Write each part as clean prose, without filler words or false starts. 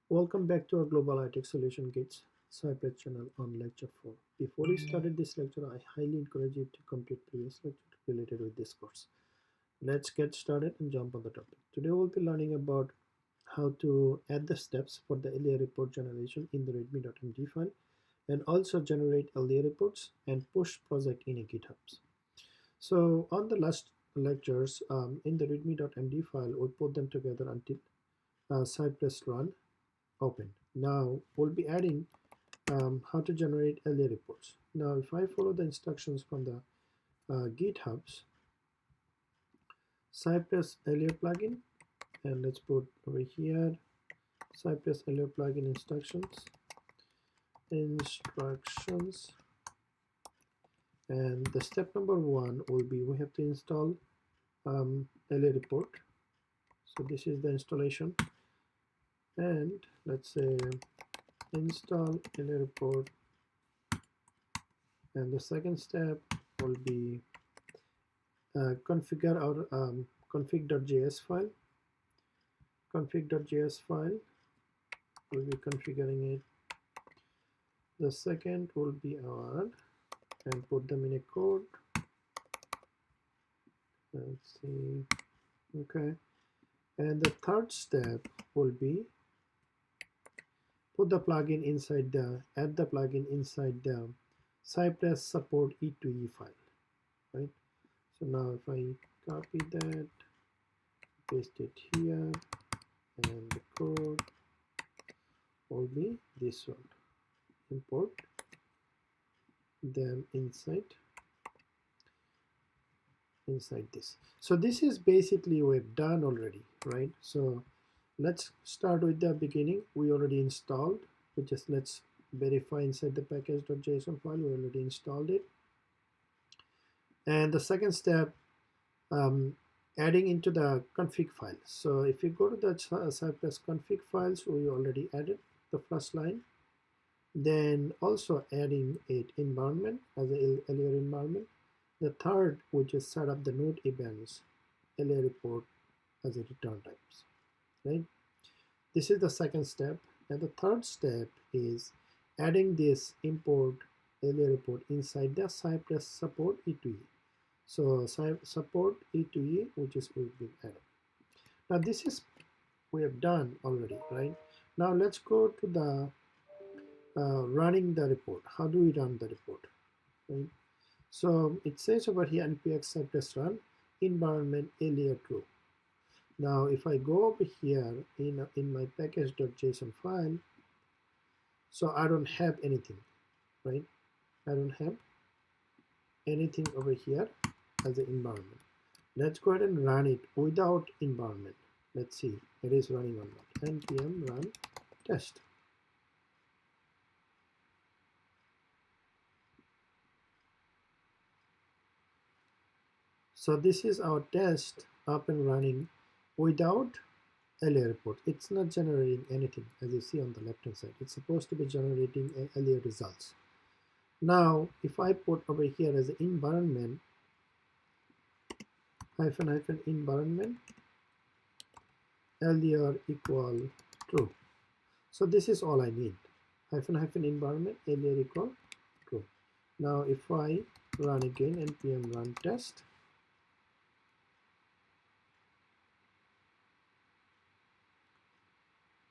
Welcome back to our Global iTech Solution GITS Cypress channel on lecture 4. Before we started this lecture, I highly encourage you to complete previous lecture related with this course. Let's get started and jump on the topic. Today we'll be learning about how to add the steps for the Allure report generation in the readme.md file and also generate Allure reports and push project in a GitHub. So on the last lectures in the readme.md file, we put them together until Cypress run open. Now we'll be adding how to generate Allure reports. Now if I follow the instructions from the GitHub's Cypress Allure plugin, and let's put over here Cypress Allure plugin instructions, and the step number 1 will be we have to install Allure report. So this is the installation, and let's say install Allure report, and the second step will be configure our config.js file. Config.js file will be configuring it. The second will be our, and put them in a code. Let's see. Okay. And the third step will be put the plugin inside the, add the plugin inside the Cypress support E2E file, right? So now if I copy that, paste it here, and the code will be this one. Import them inside this. So this is basically we've done already, right? So let's start with the beginning. We already installed. We just let's verify inside the package.json file. We already installed it. And the second step, adding into the config file. So if you go to the Cypress config files, we already added the first line. Then also adding it environment as a Allure environment. The third, which is set up the node events, Allure report as a return types, right? This is the second step, and the third step is adding this import Allure report inside the Cypress support E2E. So support E2E, which is we've been added. Now this is we have done already, right? Now let's go to the running the report. How do we run the report, right? So it says over here npx cypress run environment Allure true. Now if I go over here in my package.json file, so I don't have anything, right? I don't have anything over here as an environment. Let's go ahead and run it without environment. Let's see it is running or not. npm run test. So this is our test up and running without Allure report. It's not generating anything, as you see on the left hand side. It's supposed to be generating Allure results. Now if I put over here as an environment hyphen environment Allure equal true. So this is all I need. Hyphen environment Allure equal true. Now if I run again npm run test,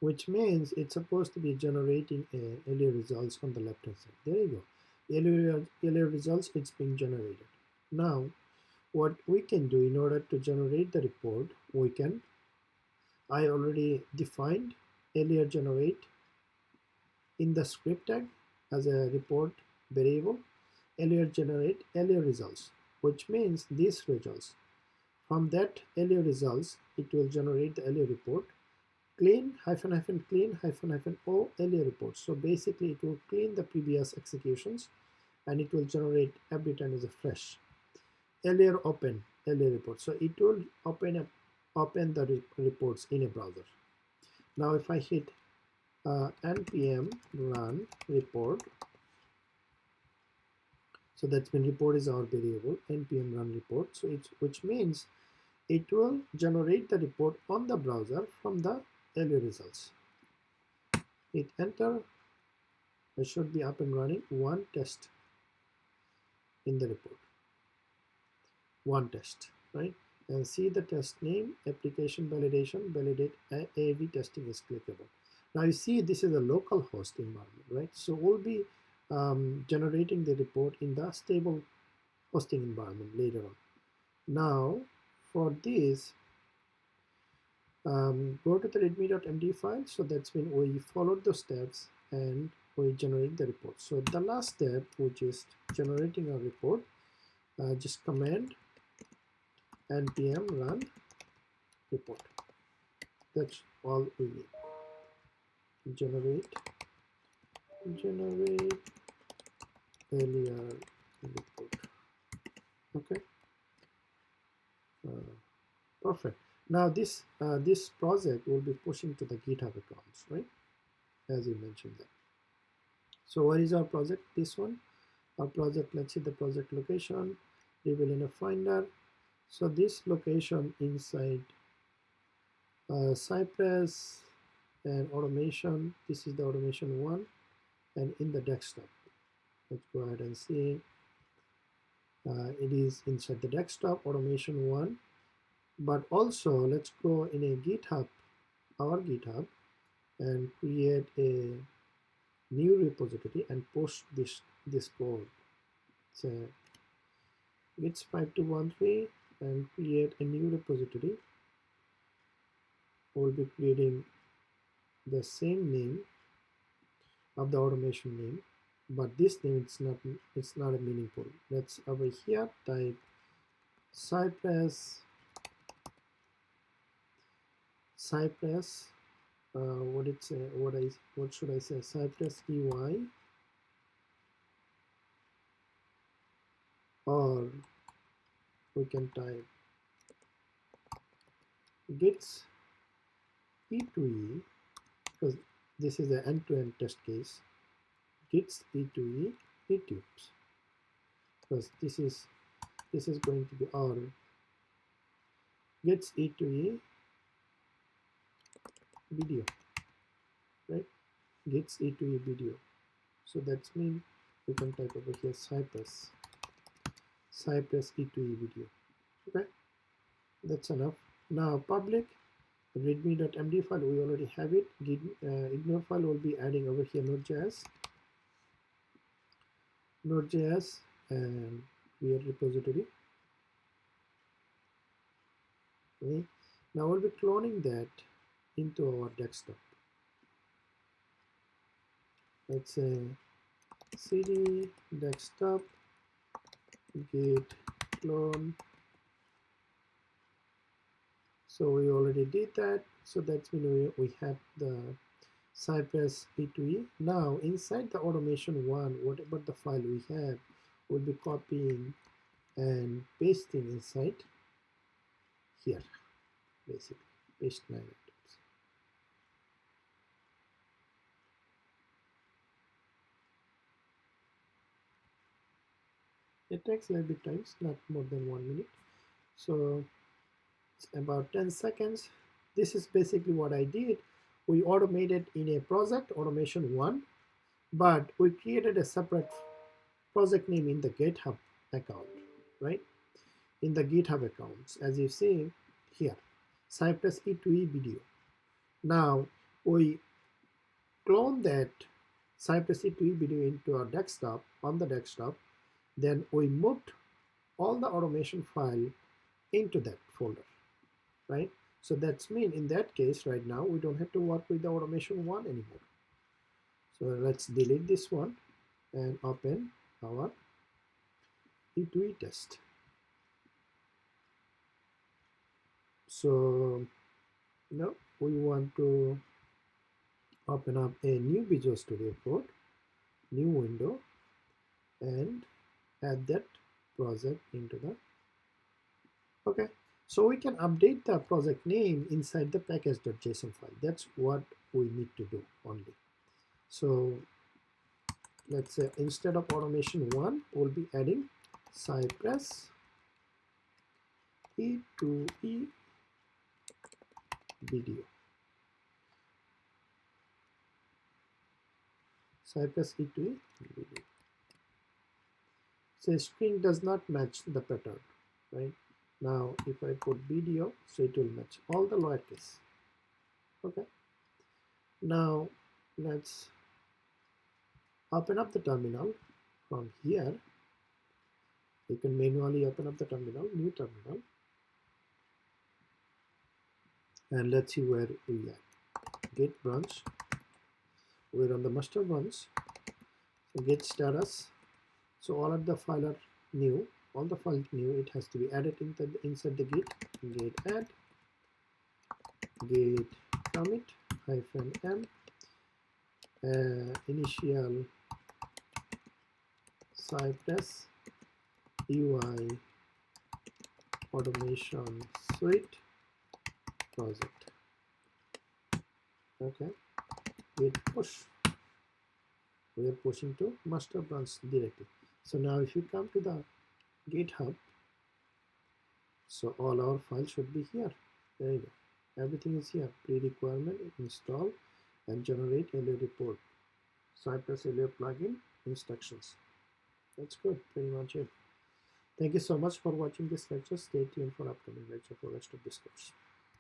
which means it's supposed to be generating Allure results on the left hand side. There you go. Allure results, it's being generated. Now what we can do in order to generate the report, we can, I already defined Allure generate in the script tag as a report variable, Allure generate Allure results, which means these results. From that Allure results, it will generate the Allure report. Clean clean o Allure report. So basically it will clean the previous executions and it will generate every time as a fresh. Allure open Allure report. So it will open the reports in a browser. Now if I hit npm run report, so that's when report is our variable, npm run report. So it's, which means it will generate the report on the browser from the Allure results. hit enter. It should be up and running. One test in the report. One test, right? And see the test name, application validation, validate AV testing is clickable. Now you see this is a local host environment, right? So we'll be generating the report in the stable hosting environment later on. Now for this, go to the readme.md file. So that's when we followed the steps and we generate the report. So the last step, which is generating a report, just command npm run report. That's all we need. Generate Allure report. Okay, perfect. Now this this project will be pushing to the GitHub accounts, right? As you mentioned that. So what is our project? This one, our project. Let's see the project location. Reveal in a finder. So this location inside Cypress and automation. This is the automation one, and in the desktop. Let's go ahead and see. It is inside the desktop automation one, but also let's go in a GitHub, our GitHub, and create a new repository and post this code. So GITS 5213 and create a new repository. We'll be creating the same name of the automation name, but this name it's not a meaningful. Let's over here type Cypress what should I say, Cypress EY, or we can type GITS E2E, because this is an end-to-end test case. GITS E2E eTubes, because this is going to be our GITS E2E video, right? GITS E2E video. So that's mean we can type over here Cypress E2E video. Okay, that's enough. Now public readme.md file, we already have it. Ignore file will be adding over here Node.js and create repository. Okay, now we'll be cloning that into our desktop. Let's say cd desktop git clone. So we already did that. So that's when we have the Cypress E2E. Now inside the automation one, whatever the file we have, we'll be copying and pasting inside here, basically paste 9 items. It takes a little bit times, not more than 1 minute. So it's about 10 seconds. This is basically what I did. We automated in a project, automation one, but we created a separate project name in the GitHub account, right? In the GitHub accounts, as you see here, Cypress E2E video. Now we clone that Cypress E2E video into our desktop, on the desktop, then we moved all the automation file into that folder, right? So that's mean in that case right now we don't have to work with the automation one anymore. So let's delete this one and open our E2E test. So now we want to open up a new Visual Studio Code, new window, and add that project into the, okay. So we can update the project name inside the package.json file. That's what we need to do only. So let's say instead of automation one, we'll be adding Cypress E2E video. Cypress E2. So string does not match the pattern, right? Now if I put video, so it will match all the lowercase. Okay. Now let's open up the terminal. From here you can manually open up the terminal, new terminal, and let's see where we are. Git branch, we're on the master branch. So git status, so all of the file are new, all the files new, it has to be added inside the git add, git commit -m, initial Cypress UI automation suite project. Okay, git push, we are pushing to master branch directly. So now if you come to the GitHub, so all our files should be here. There you go, everything is here. Pre-requirement, install and generate Allure report, Cypress Allure plugin, instructions. That's good, pretty much it. Thank you so much for watching this lecture. Stay tuned for upcoming lecture for rest of this course.